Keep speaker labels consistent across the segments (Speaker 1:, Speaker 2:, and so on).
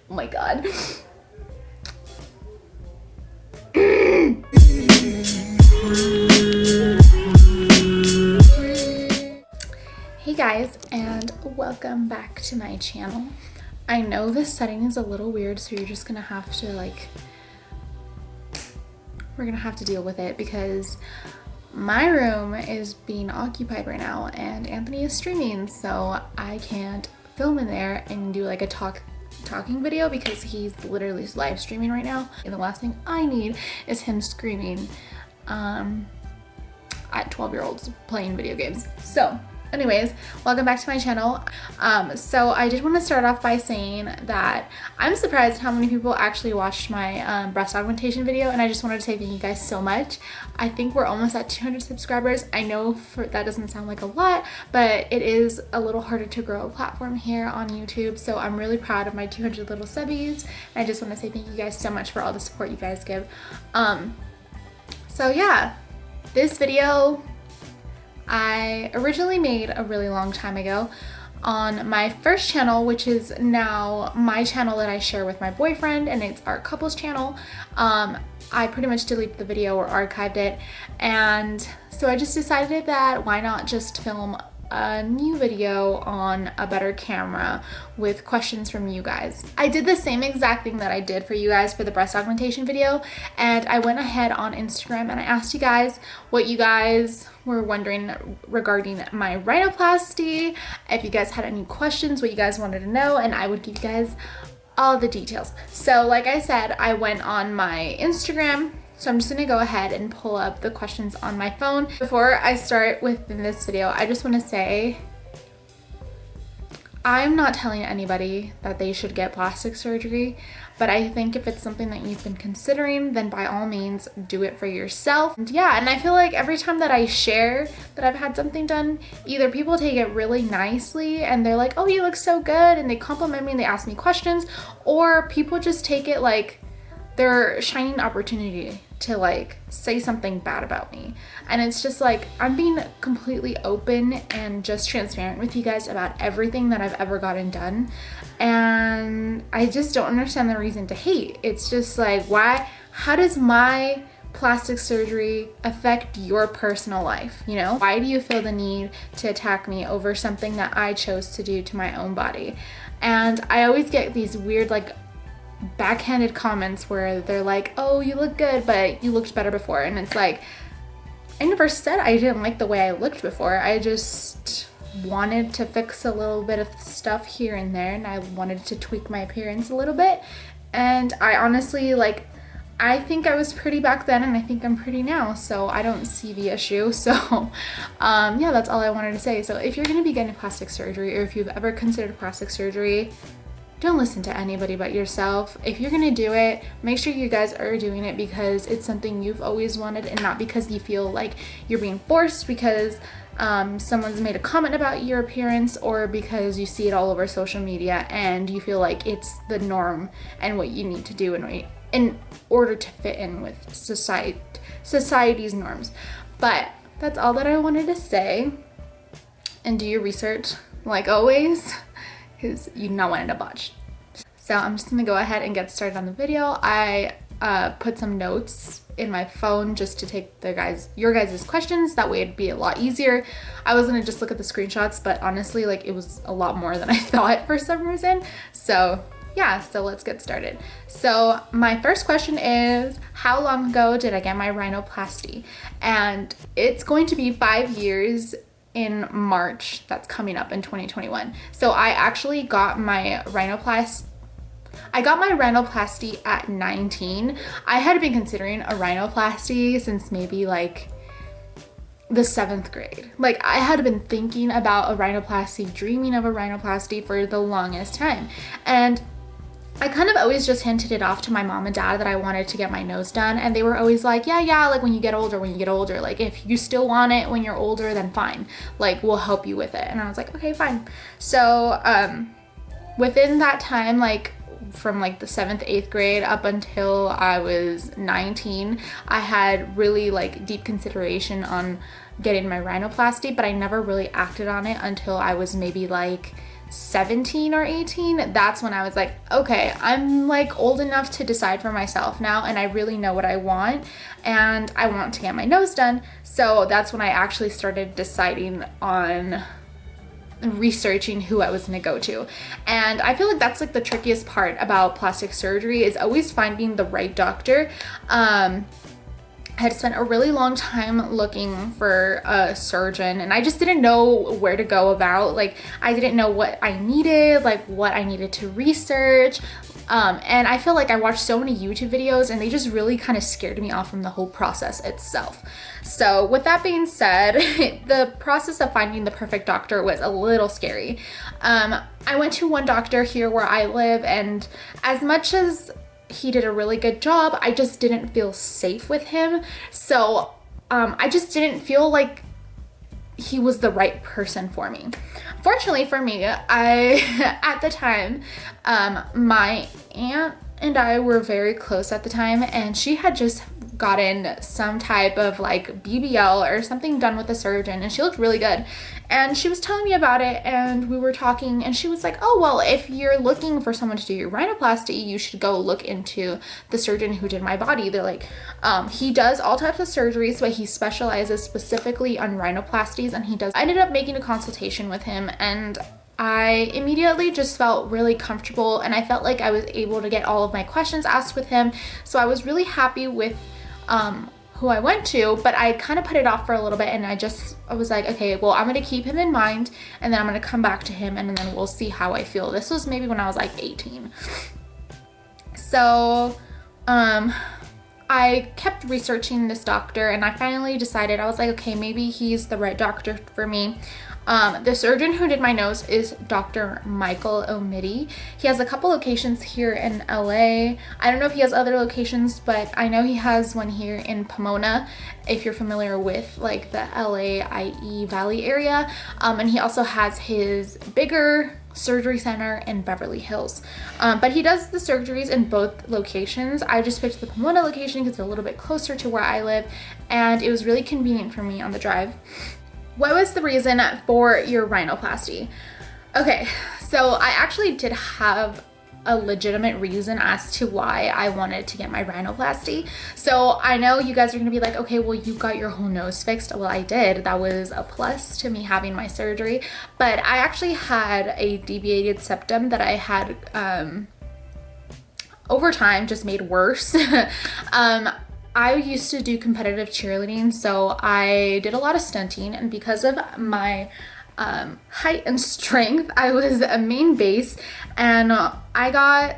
Speaker 1: Oh my god. Hey guys, and welcome back to my channel. I know this setting is a little weird, so you're just gonna have to we're gonna have to deal with it because my room is being occupied right now and Anthony is streaming, so I can't film in there and do like a talking video because he's literally live streaming right now, and the last thing I need is him screaming at 12-year-olds playing video games. So anyways, welcome back to my channel. So I did want to start off by saying that I'm surprised how many people actually watched my breast augmentation video, and I just wanted to say thank you guys so much. I think we're almost at 200 subscribers. I know that doesn't sound like a lot, but it is a little harder to grow a platform here on YouTube, so I'm really proud of my 200 little subbies, and I just want to say thank you guys so much for all the support you guys give. So yeah, this video I originally made a really long time ago on my first channel, which is now my channel that I share with my boyfriend, and it's our couples channel. I pretty much deleted the video or archived it, and so I just decided that why not just film a new video on a better camera with questions from you guys. I did the same exact thing that I did for you guys for the breast augmentation video, and I went ahead on Instagram and I asked you guys what you guys were wondering regarding my rhinoplasty, if you guys had any questions, what you guys wanted to know, and I would give you guys all the details. So like I said, I went on my Instagram. So I'm just gonna go ahead and pull up the questions on my phone. Before I start with this video, I just wanna say, I'm not telling anybody that they should get plastic surgery, but I think if it's something that you've been considering, then by all means, do it for yourself. And yeah, and I feel like every time that I share that I've had something done, either people take it really nicely and they're like, oh, you look so good, and they compliment me and they ask me questions, or people just take it like their shining opportunity to like say something bad about me. And it's just like, I'm being completely open and just transparent with you guys about everything that I've ever gotten done, and I just don't understand the reason to hate. It's just like, why? How does my plastic surgery affect your personal life? You know, why do you feel the need to attack me over something that I chose to do to my own body? And I always get these weird like backhanded comments where they're like, oh, you look good, but you looked better before. And it's like, I never said I didn't like the way I looked before. I just wanted to fix a little bit of stuff here and there, and I wanted to tweak my appearance a little bit. And I honestly, like, I think I was pretty back then, and I think I'm pretty now, so I don't see the issue. So yeah, that's all I wanted to say. So if you're gonna be getting plastic surgery, or if you've ever considered plastic surgery, don't listen to anybody but yourself. If you're gonna do it, make sure you guys are doing it because it's something you've always wanted, and not because you feel like you're being forced because someone's made a comment about your appearance, or because you see it all over social media and you feel like it's the norm and what you need to do in order to fit in with society's norms. But that's all that I wanted to say. And do your research like always, because you not wanting to botch. So I'm just gonna go ahead and get started on the video. I put some notes in my phone just to take your guys' questions. That way it'd be a lot easier. I was gonna just look at the screenshots, but honestly, like, it was a lot more than I thought for some reason. So yeah, so let's get started. So my first question is, how long ago did I get my rhinoplasty? And it's going to be 5 years in March. That's coming up in 2021. So I actually got my rhinoplasty at 19. I had been considering a rhinoplasty since maybe like the 7th grade. Like, I had been thinking about a rhinoplasty, dreaming of a rhinoplasty for the longest time. And I kind of always just hinted it off to my mom and dad that I wanted to get my nose done, and they were always like, yeah, like when you get older, like if you still want it when you're older, then fine, like we'll help you with it. And I was like, okay, fine. So within that time, like from like the 7th, 8th grade up until I was 19, I had really like deep consideration on getting my rhinoplasty, but I never really acted on it until I was maybe like 17 or 18, that's when I was like, okay, I'm like old enough to decide for myself now, and I really know what I want, and I want to get my nose done. So that's when I actually started deciding on researching who I was gonna go to. And I feel like that's like the trickiest part about plastic surgery, is always finding the right doctor. I had spent a really long time looking for a surgeon, and I just didn't know where to go about. Like, I didn't know what I needed, like what I needed to research. And I feel like I watched so many YouTube videos, and they just really kind of scared me off from the whole process itself. So with that being said, the process of finding the perfect doctor was a little scary. I went to one doctor here where I live, and as much as he did a really good job, I just didn't feel safe with him. So I just didn't feel like he was the right person for me. Fortunately for me, at the time, my aunt and I were very close at the time, and she had just gotten some type of like BBL or something done with a surgeon, and she looked really good. And she was telling me about it, and we were talking, and she was like, oh, well, if you're looking for someone to do your rhinoplasty, you should go look into the surgeon who did my body. They're like, he does all types of surgeries, but he specializes specifically on rhinoplasties, and I ended up making a consultation with him, and I immediately just felt really comfortable, and I felt like I was able to get all of my questions asked with him. So I was really happy with who I went to, but I kind of put it off for a little bit, and I was like, okay, well, I'm gonna keep him in mind, and then I'm gonna come back to him, and then we'll see how I feel. This was maybe when I was like 18. So I kept researching this doctor, and I finally decided, I was like, okay, maybe he's the right doctor for me. The surgeon who did my nose is Dr. Michael O'Mitty. He has a couple locations here in LA. I don't know if he has other locations, but I know he has one here in Pomona, if you're familiar with like the LA-IE Valley area. And he also has his bigger surgery center in Beverly Hills. But he does the surgeries in both locations. I just picked the Pomona location because it's a little bit closer to where I live, and it was really convenient for me on the drive. What was the reason for your rhinoplasty? Okay, so I actually did have a legitimate reason as to why I wanted to get my rhinoplasty. So I know you guys are gonna be like, okay, well, you got your whole nose fixed. Well, I did. That was a plus to me having my surgery. But I actually had a deviated septum that I had over time just made worse. I used to do competitive cheerleading, so I did a lot of stunting, and because of my height and strength, I was a main base, and I got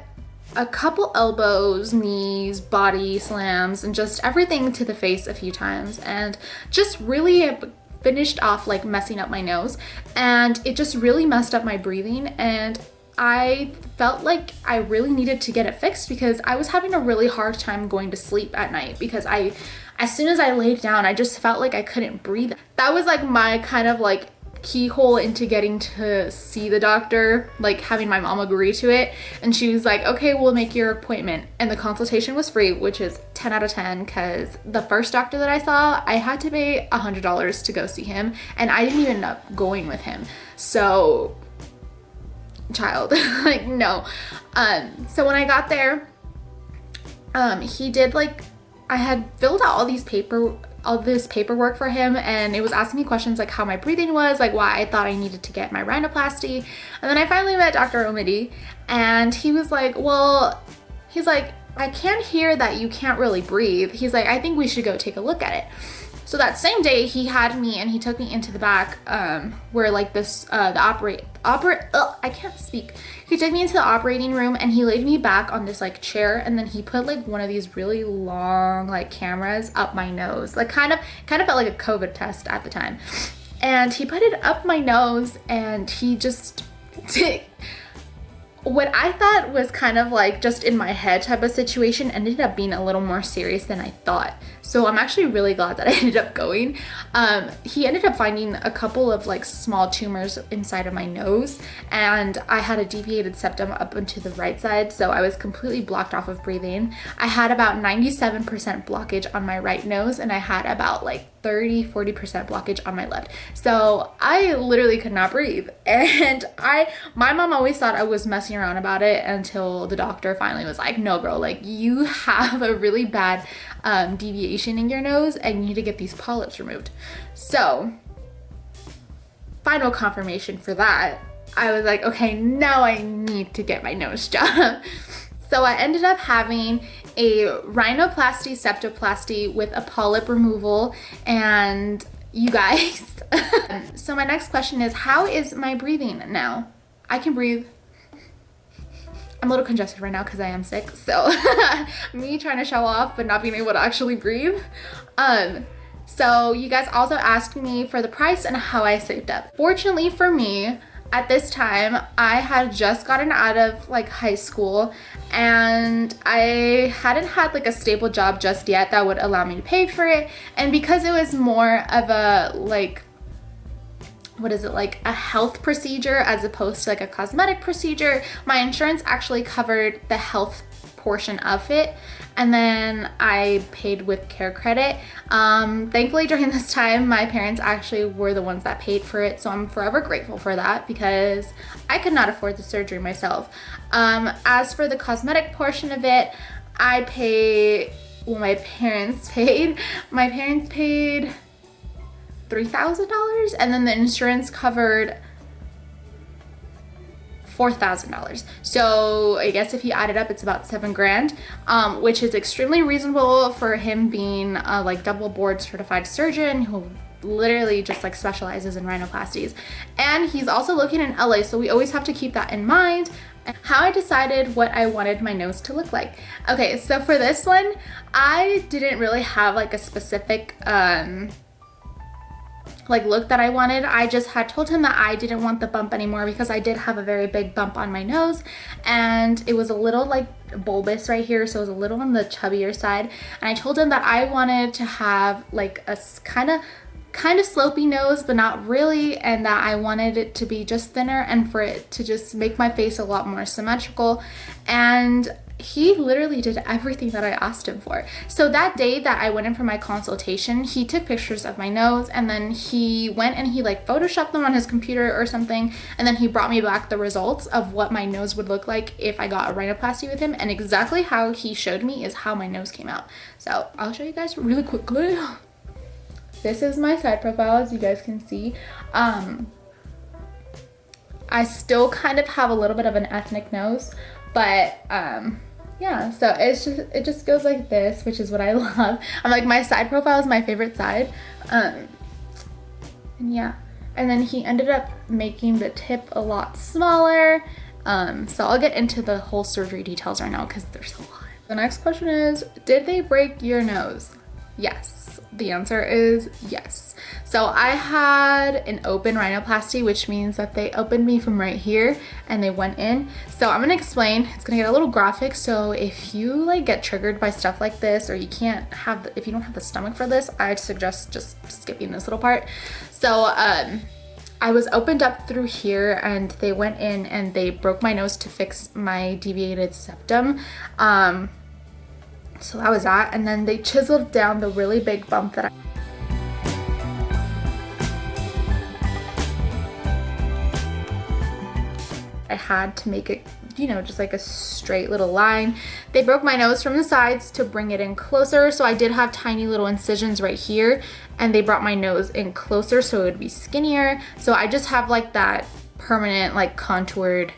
Speaker 1: a couple elbows, knees, body slams, and just everything to the face a few times, and just really finished off like messing up my nose, and it just really messed up my breathing, and I felt like I really needed to get it fixed because I was having a really hard time going to sleep at night because as soon as I laid down, I just felt like I couldn't breathe. That was like my kind of like keyhole into getting to see the doctor, like having my mom agree to it. And she was like, okay, we'll make your appointment. And the consultation was free, which is 10 out of 10 because the first doctor that I saw, I had to pay $100 to go see him, and I didn't even end up going with him. So child, like, no. So when I got there, he did like, I had filled out all this paperwork for him, and it was asking me questions like how my breathing was, like why I thought I needed to get my rhinoplasty. And then I finally met Dr. O'Mitty, and he was like, well, he's like, I can't hear that you can't really breathe. He's like, I think we should go take a look at it. So that same day, he had me and he took me into the back where like this, I can't speak. He took me into the operating room and he laid me back on this like chair, and then he put like one of these really long like cameras up my nose. Like kind of felt like a COVID test at the time. And he put it up my nose, and he just what I thought was kind of like just in my head type of situation ended up being a little more serious than I thought. So I'm actually really glad that I ended up going. He ended up finding a couple of like small tumors inside of my nose, and I had a deviated septum up into the right side, so I was completely blocked off of breathing. I had about 97% blockage on my right nose, and I had about like 30-40% blockage on my lip. So I literally could not breathe. And my mom always thought I was messing around about it until the doctor finally was like, no girl, like you have a really bad deviation in your nose and you need to get these polyps removed. So final confirmation for that, I was like, okay, now I need to get my nose job. So I ended up having a rhinoplasty, septoplasty with a polyp removal, and you guys. So my next question is, how is my breathing now? I can breathe. I'm a little congested right now because I am sick. So me trying to show off but not being able to actually breathe. So you guys also asked me for the price and how I saved up. Fortunately for me, at this time, I had just gotten out of like high school and I hadn't had like a stable job just yet that would allow me to pay for it. And because it was more of a like, what is it, like a health procedure as opposed to like a cosmetic procedure, my insurance actually covered the health portion of it, and then I paid with care credit. Thankfully during this time my parents actually were the ones that paid for it, so I'm forever grateful for that because I could not afford the surgery myself. As for the cosmetic portion of it, I pay, well, my parents paid $3,000, and then the insurance covered $4,000. So I guess if you add it up, it's about $7,000, which is extremely reasonable for him being a like double board certified surgeon who literally just like specializes in rhinoplasties. And he's also located in LA, so we always have to keep that in mind. How I decided what I wanted my nose to look like. Okay, so for this one, I didn't really have like a specific like look that I wanted. I just had told him that I didn't want the bump anymore because I did have a very big bump on my nose and it was a little like bulbous right here, so it was a little on the chubbier side. And I told him that I wanted to have like a kind of slopey nose but not really, and that I wanted it to be just thinner and for it to just make my face a lot more symmetrical. And he literally did everything that I asked him for. So that day that I went in for my consultation, he took pictures of my nose and then he went and he like photoshopped them on his computer or something, and then he brought me back the results of what my nose would look like if I got a rhinoplasty with him, and exactly how he showed me is how my nose came out. So I'll show you guys really quickly. This is my side profile, as you guys can see. I still kind of have a little bit of an ethnic nose, but yeah, so it just goes like this, which is what I love. I'm like, my side profile is my favorite side. And yeah, and then he ended up making the tip a lot smaller. So I'll get into the whole surgery details right now because there's a lot. The next question is, did they break your nose? Yes. The answer is yes. So I had an open rhinoplasty, which means that they opened me from right here and they went in. So I'm gonna explain. It's gonna get a little graphic, so if you like get triggered by stuff like this, or you can't have if you don't have the stomach for this, I'd suggest just skipping this little part. So I was opened up through here and they went in and they broke my nose to fix my deviated septum. So that was that, and then they chiseled down the really big bump that I had to make it, you know, just like a straight little line. They broke my nose from the sides to bring it in closer, so I did have tiny little incisions right here, and they brought my nose in closer so it would be skinnier. So I just have like that permanent like contoured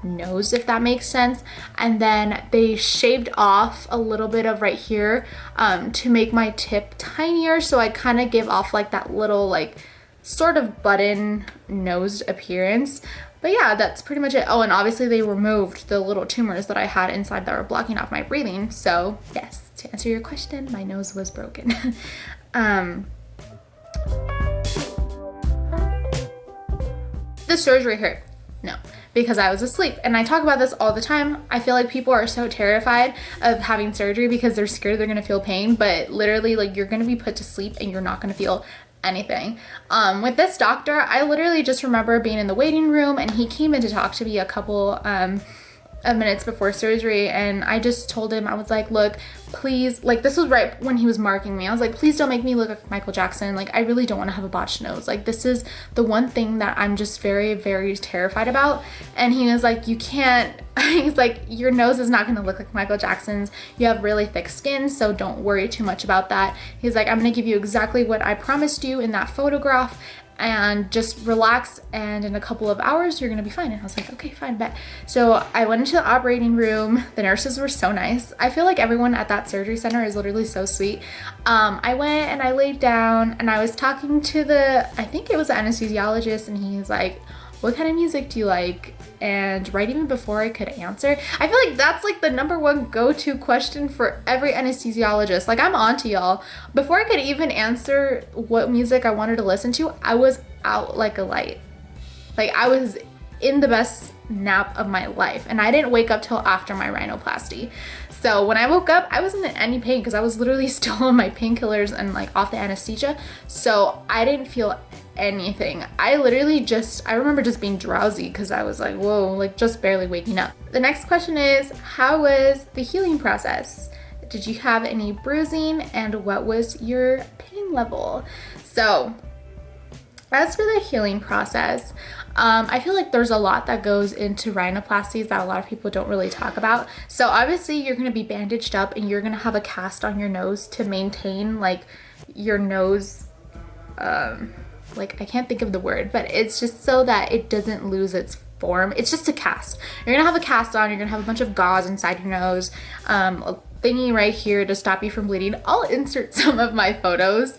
Speaker 1: nose, if that makes sense. And then they shaved off a little bit of right here to make my tip tinier, so I kind of give off like that little like sort of button nosed appearance. But yeah, that's pretty much it. Oh, and obviously they removed the little tumors that I had inside that were blocking off my breathing. So yes, to answer your question, my nose was broken. The surgery hurt? No, because I was asleep. And I talk about this all the time. I feel like people are so terrified of having surgery because they're scared they're gonna feel pain, but literally like you're gonna be put to sleep and you're not gonna feel anything. With this doctor, I literally just remember being in the waiting room and he came in to talk to me a couple minutes before surgery, and I just told him, I was like, look, please, like, this was right when he was marking me. I was like, please don't make me look like Michael Jackson. Like, I really don't want to have a botched nose. Like, this is the one thing that I'm just very, very terrified about. And he was like, you can't, he's like, your nose is not going to look like Michael Jackson's. You have really thick skin, so don't worry too much about that. He's like, I'm going to give you exactly what I promised you in that photograph, and just relax, and in a couple of hours you're gonna be fine. And I was like, okay, fine, bet. So I went into the operating room. The nurses were so nice. I feel like everyone at that surgery center is literally so sweet. I went and I laid down and I was talking to I think it was the anesthesiologist, and he's like, what kind of music do you like? And right even before I could answer, I feel like that's like the number one go-to question for every anesthesiologist. Like, I'm on to y'all. Before I could even answer what music I wanted to listen to, I was out like a light. Like, I was in the best nap of my life, and I didn't wake up till after my rhinoplasty. So when I woke up, I wasn't in any pain because I was literally still on my painkillers and like off the anesthesia. So I didn't feel anything. I literally I remember just being drowsy because I was like, whoa, like just barely waking up. The next question is, how was the healing process? Did you have any bruising, and what was your pain level? So as for the healing process, I feel like there's a lot that goes into rhinoplasties that a lot of people don't really talk about. So obviously you're going to be bandaged up, and you're going to have a cast on your nose to maintain like your nose, like, I can't think of the word, but it's just so that it doesn't lose its form. It's just a cast. You're gonna have a cast on, you're gonna have a bunch of gauze inside your nose, a thingy right here to stop you from bleeding. I'll insert some of my photos,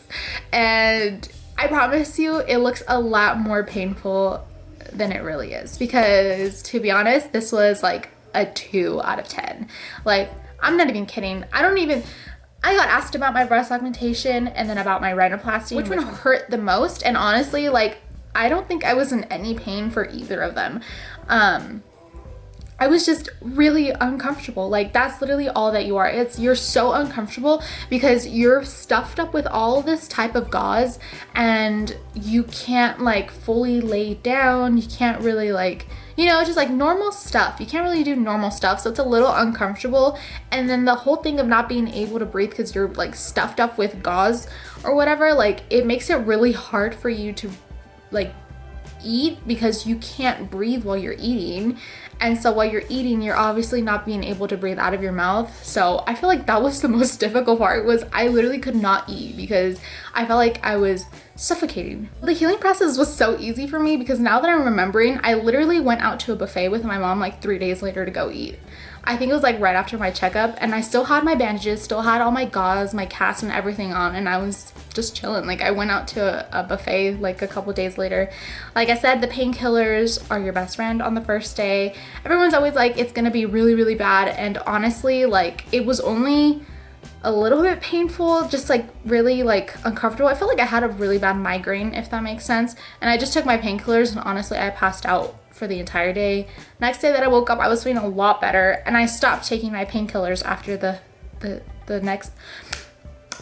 Speaker 1: and I promise you it looks a lot more painful than it really is, because to be honest, this was like a 2 out of 10. Like, I'm not even kidding. I got asked about my breast augmentation and then about my rhinoplasty, which one hurt the most, and honestly, like, I don't think I was in any pain for either of them. I was just really uncomfortable. Like, that's literally all that you are. You're so uncomfortable because you're stuffed up with all this type of gauze, and you can't like fully lay down. You can't really like, you know, just like normal stuff. You can't really do normal stuff, so it's a little uncomfortable. And then the whole thing of not being able to breathe because you're like stuffed up with gauze or whatever, like, it makes it really hard for you to like eat because you can't breathe while you're eating. And so while you're eating, you're obviously not being able to breathe out of your mouth. So I feel like that was the most difficult part, was I literally could not eat because I felt like I was suffocating. The healing process was so easy for me because now that I'm remembering, I literally went out to a buffet with my mom like 3 days later to go eat. I think it was like right after my checkup, and I still had my bandages, still had all my gauze, my cast and everything on, and I was just chilling. Like, I went out to a buffet like a couple days later. Like I said, the painkillers are your best friend on the first day. Everyone's always like, it's gonna be really, really bad, and honestly, like, it was only a little bit painful, just like really like uncomfortable. I felt like I had a really bad migraine, if that makes sense, and I just took my painkillers, and honestly, I passed out for the entire day. Next day that I woke up, I was feeling a lot better, and I stopped taking my painkillers after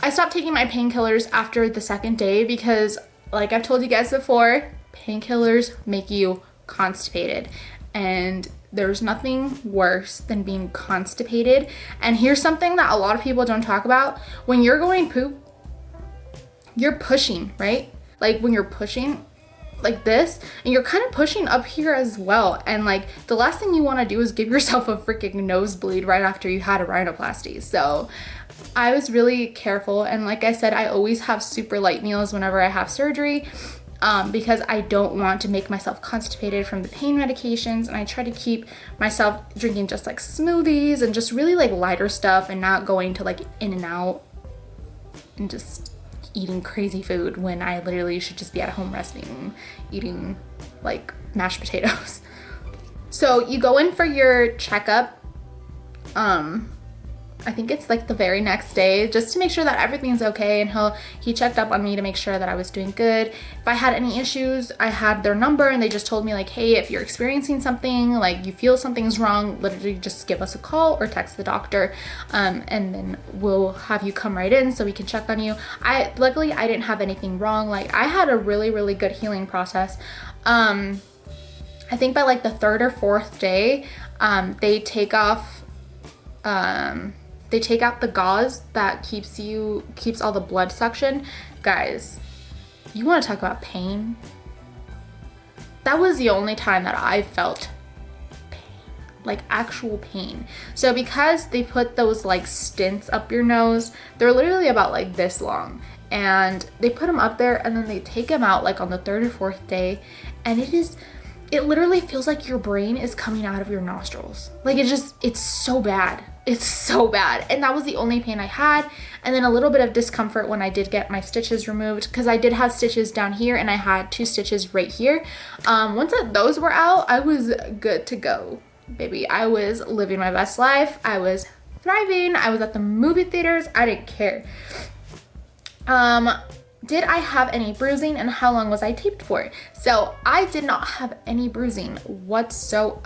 Speaker 1: I stopped taking my painkillers after the second day because, like I've told you guys before, painkillers make you constipated, and there's nothing worse than being constipated. And here's something that a lot of people don't talk about. When you're going poop, you're pushing, right? Like, when you're pushing like this, and you're kind of pushing up here as well, and like the last thing you want to do is give yourself a freaking nosebleed right after you had a rhinoplasty. So I was really careful, and like I said, I always have super light meals whenever I have surgery, because I don't want to make myself constipated from the pain medications, and I try to keep myself drinking just like smoothies and just really like lighter stuff, and not going to like In-N-Out and just eating crazy food when I literally should just be at home resting, eating like mashed potatoes. So you go in for your checkup, I think it's like the very next day, just to make sure that everything's okay, and he checked up on me to make sure that I was doing good. If I had any issues, I had their number, and they just told me like, hey, if you're experiencing something, like you feel something's wrong, literally just give us a call or text the doctor, and then we'll have you come right in so we can check on you. Luckily I didn't have anything wrong. Like, I had a really, really good healing process. I think by like the 3rd or 4th day, They take off, they take out the gauze that keeps all the blood suction. Guys, you want to talk about pain? That was the only time that I felt pain, like actual pain. So because they put those like stents up your nose, they're literally about like this long, and they put them up there and then they take them out like on the 3rd or 4th day, and it literally feels like your brain is coming out of your nostrils. Like it's so bad. It's so bad. And that was the only pain I had. And then a little bit of discomfort when I did get my stitches removed, because I did have stitches down here and I had 2 stitches right here. Once those were out, I was good to go, baby. I was living my best life. I was thriving. I was at the movie theaters. I didn't care. Did I have any bruising and how long was I taped for? So I did not have any bruising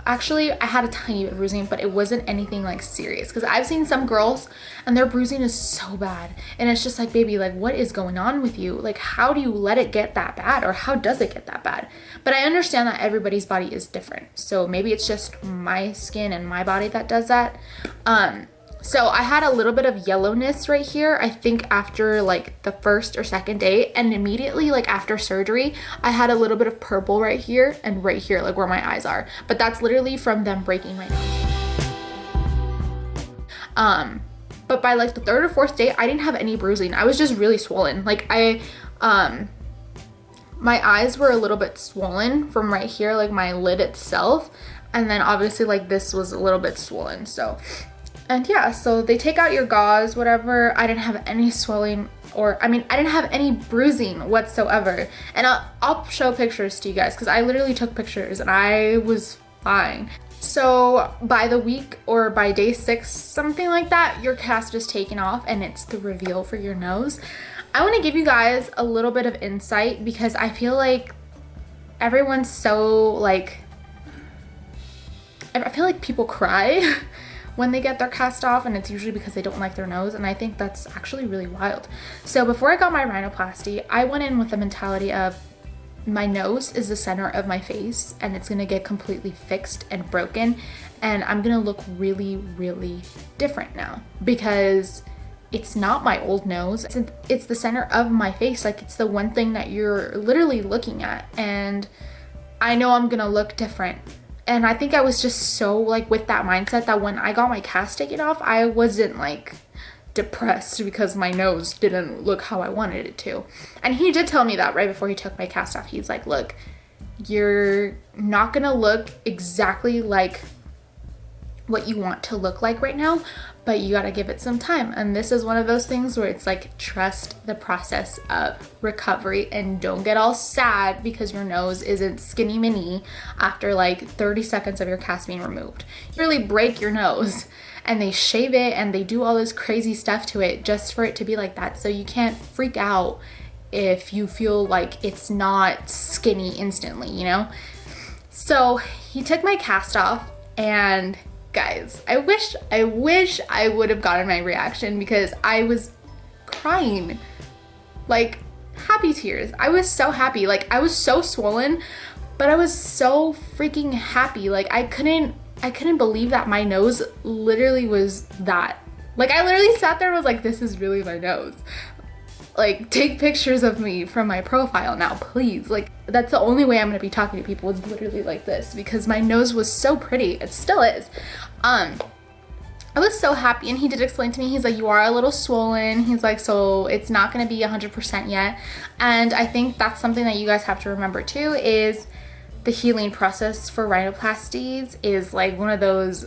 Speaker 1: actually I had a tiny bit of bruising, but it wasn't anything like serious, because I've seen some girls and their bruising is so bad, and it's just like, baby, like what is going on with you? Like how do you let it get that bad, or how does it get that bad? But I understand that everybody's body is different, so maybe it's just my skin and my body that does that. So I had a little bit of yellowness right here, I think after like the 1st or 2nd day, and immediately like after surgery, I had a little bit of purple right here and right here, like where my eyes are. But that's literally from them breaking my nose. But by like the 3rd or 4th day, I didn't have any bruising. I was just really swollen. Like my eyes were a little bit swollen from right here, like my lid itself. And then obviously like this was a little bit swollen, so. And yeah, so they take out your gauze, whatever. I didn't have any swelling, I didn't have any bruising whatsoever. And I'll show pictures to you guys, because I literally took pictures and I was fine. So by the week or by day 6, something like that, your cast is taken off and it's the reveal for your nose. I want to give you guys a little bit of insight, because I feel like everyone's so like, I feel like people cry when they get their cast off, and it's usually because they don't like their nose, and I think that's actually really wild. So before I got my rhinoplasty, I went in with the mentality of my nose is the center of my face and it's gonna get completely fixed and broken, and I'm gonna look really, really different now, because it's not my old nose. It's the center of my face. Like it's the one thing that you're literally looking at, and I know I'm gonna look different. And I think I was just so like with that mindset that when I got my cast taken off, I wasn't like depressed because my nose didn't look how I wanted it to. And he did tell me that right before he took my cast off. He's like, look, you're not gonna look exactly like what you want to look like right now, but you gotta give it some time. And this is one of those things where it's like, trust the process of recovery and don't get all sad because your nose isn't skinny mini after like 30 seconds of your cast being removed. You really break your nose and they shave it and they do all this crazy stuff to it just for it to be like that. So you can't freak out if you feel like it's not skinny instantly, you know? So he took my cast off, and guys, I wish I would have gotten my reaction, because I was crying, like happy tears. I was so happy. Like I was so swollen, but I was so freaking happy. Like I couldn't believe that my nose literally was that. Like I literally sat there and was like, this is really my nose. Like take pictures of me from my profile now, please. Like that's the only way I'm gonna be talking to people, is literally like this, because my nose was so pretty. It still is. I was so happy, and he did explain to me, he's like, you are a little swollen. He's like, so it's not gonna be 100% yet. And I think that's something that you guys have to remember too, is the healing process for rhinoplasties is like one of those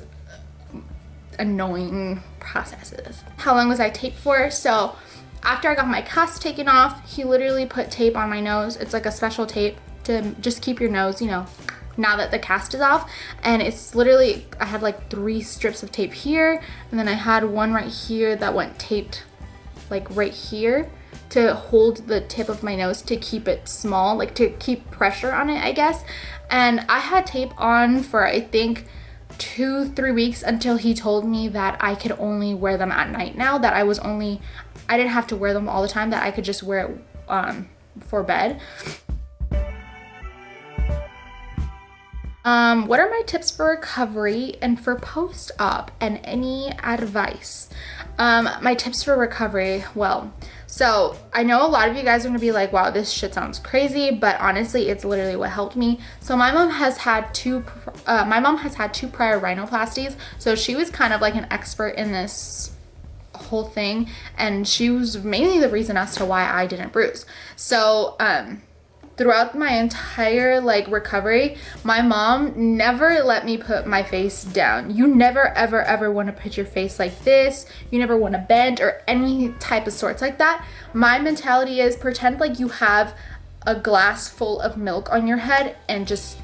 Speaker 1: annoying processes. How long was I taped for? So after I got my cast taken off, he literally put tape on my nose. It's like a special tape to just keep your nose, you know, now that the cast is off. And it's literally, I had like 3 strips of tape here, and then I had one right here that went taped like right here to hold the tip of my nose to keep it small, like to keep pressure on it, I guess. And I had tape on for I think 2-3 weeks until he told me that I could only wear them at night now, that I didn't have to wear them all the time, that I could just wear it for bed. What are my tips for recovery and for post-op, and any advice? My tips for recovery, well, so I know a lot of you guys are gonna be like, wow, this shit sounds crazy, but honestly, it's literally what helped me. So my mom has had two prior rhinoplasties, so she was kind of like an expert in this whole thing, and she was mainly the reason as to why I didn't bruise. So throughout my entire like recovery, my mom never let me put my face down. You never ever want to put your face like this. You never want to bend or any type of sorts like that. My mentality is pretend like you have a glass full of milk on your head, and just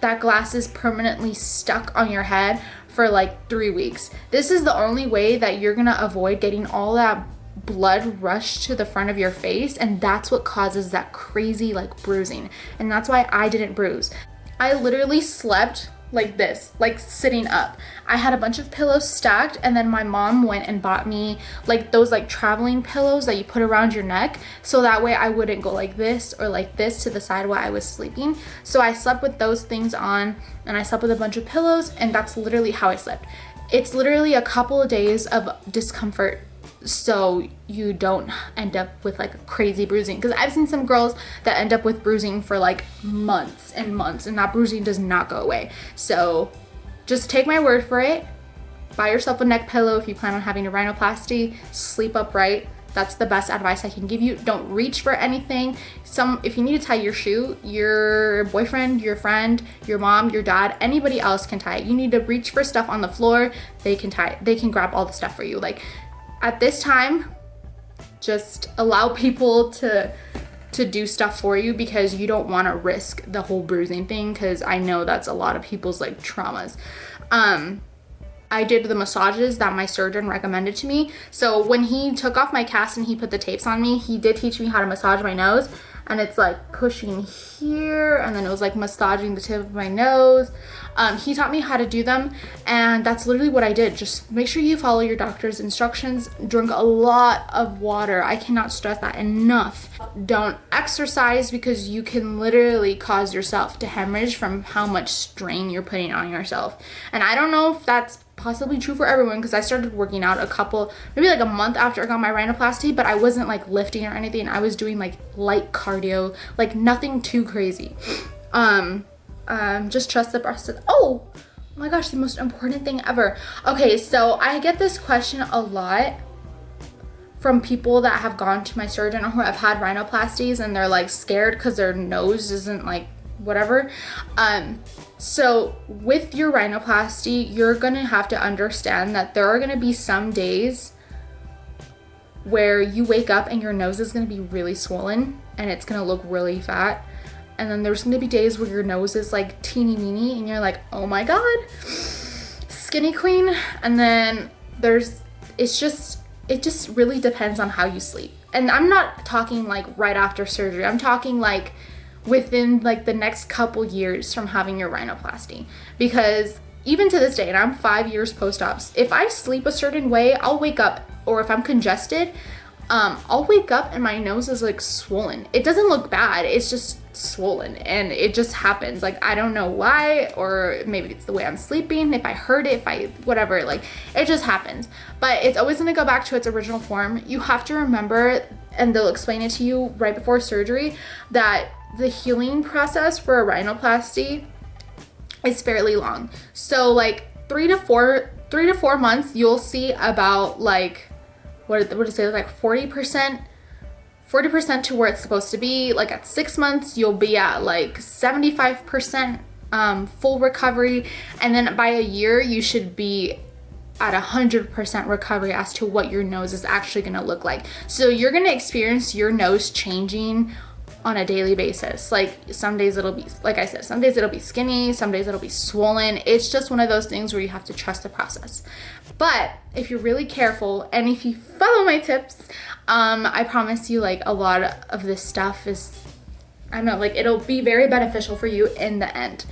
Speaker 1: that glass is permanently stuck on your head for like 3 weeks. This is the only way that you're gonna avoid getting all that blood rush to the front of your face, and that's what causes that crazy like bruising. And that's why I didn't bruise. I literally slept like this, like sitting up. I had a bunch of pillows stacked, and then my mom went and bought me like those like traveling pillows that you put around your neck, so that way I wouldn't go like this or like this to the side while I was sleeping. So I slept with those things on, and I slept with a bunch of pillows, and that's literally how I slept. It's literally a couple of days of discomfort, so you don't end up with like crazy bruising, because I've seen some girls that end up with bruising for like months and months, and that bruising does not go away. So just take my word for it. Buy yourself a neck pillow if you plan on having a rhinoplasty. Sleep upright. That's the best advice I can give you. Don't reach for anything. If you need to tie your shoe, your boyfriend, your friend, your mom, your dad, anybody else can tie it. You need to reach for stuff on the floor. They can tie it. They can grab all the stuff for you. Like, at this time, just allow people to do stuff for you, because you don't want to risk the whole bruising thing, because I know that's a lot of people's like traumas. I did the massages that my surgeon recommended to me. So when he took off my cast and he put the tapes on me, he did teach me how to massage my nose, and it's like pushing here, and then it was like massaging the tip of my nose. He taught me how to do them, and that's literally what I did. Just make sure you follow your doctor's instructions. Drink a lot of water. I cannot stress that enough. Don't exercise, because you can literally cause yourself to hemorrhage from how much strain you're putting on yourself. And I don't know if that's possibly true for everyone, because I started working out maybe like a month after I got my rhinoplasty, but I wasn't like lifting or anything. I was doing like light cardio, like nothing too crazy. Just trust the process. Oh my gosh, the most important thing ever. Okay, so I get this question a lot from people that have gone to my surgeon or who have had rhinoplasties, and they're like scared because their nose isn't like whatever. So with your rhinoplasty, you're gonna have to understand that there are gonna be some days where you wake up and your nose is gonna be really swollen and it's gonna look really fat. And then there's gonna be days where your nose is like teeny weeny and you're like, oh my God, skinny queen. And then it just really depends on how you sleep. And I'm not talking like right after surgery. I'm talking like within like the next couple years from having your rhinoplasty. Because even to this day, and I'm 5 years post-ops, if I sleep a certain way, I'll wake up, or if I'm congested, I'll wake up and my nose is like swollen. It doesn't look bad, it's just swollen, and it just happens. Like, I don't know why, or maybe it's the way I'm sleeping, if I heard it, whatever, like it just happens. But it's always gonna go back to its original form. You have to remember, and they'll explain it to you right before surgery, that the healing process for a rhinoplasty is fairly long. So like 3 to 4 months, you'll see about like, what did it say, like 40% to where it's supposed to be. Like at 6 months, you'll be at like 75% full recovery. And then by a year, you should be at 100% recovery as to what your nose is actually gonna look like. So you're gonna experience your nose changing on a daily basis. Like some days it'll be, like I said, some days it'll be skinny, some days it'll be swollen. It's just one of those things where you have to trust the process. But if you're really careful and if you follow my tips, I promise you, like, a lot of this stuff is, I don't know, like, it'll be very beneficial for you in the end.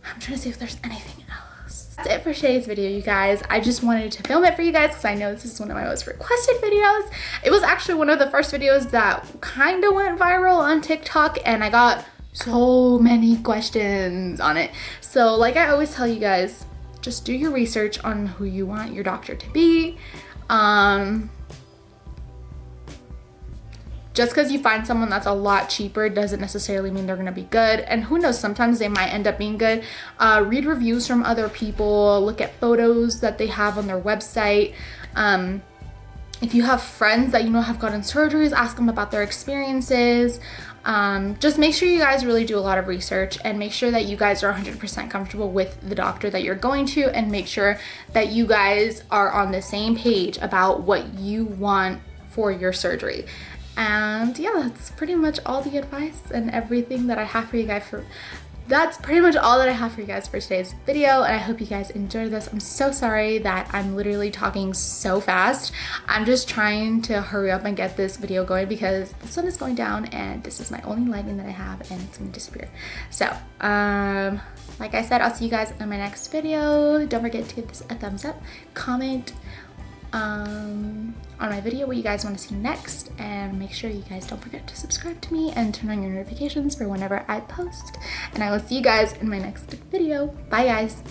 Speaker 1: I'm trying to see if there's anything else. That's it for today's video, you guys. I just wanted to film it for you guys because I know this is one of my most requested videos. It was actually one of the first videos that kind of went viral on TikTok, and I got so many questions on it. So like I always tell you guys, just do your research on who you want your doctor to be. Just because you find someone that's a lot cheaper doesn't necessarily mean they're gonna be good. And who knows, sometimes they might end up being good. Read reviews from other people, look at photos that they have on their website. If you have friends that you know have gotten surgeries, ask them about their experiences. Just make sure you guys really do a lot of research and make sure that you guys are 100% comfortable with the doctor that you're going to, and make sure that you guys are on the same page about what you want for your surgery. And yeah, that's pretty much all the advice and everything that I have for you guys that's pretty much all that I have for you guys for today's video, and I hope you guys enjoyed this. I'm so sorry that I'm literally talking so fast. I'm just trying to hurry up and get this video going because the sun is going down and this is my only lighting that I have and it's gonna disappear. So, like I said, I'll see you guys in my next video. Don't forget to give this a thumbs up, comment on my video what you guys want to see next, and make sure you guys don't forget to subscribe to me and turn on your notifications for whenever I post, and I will see you guys in my next video. Bye guys.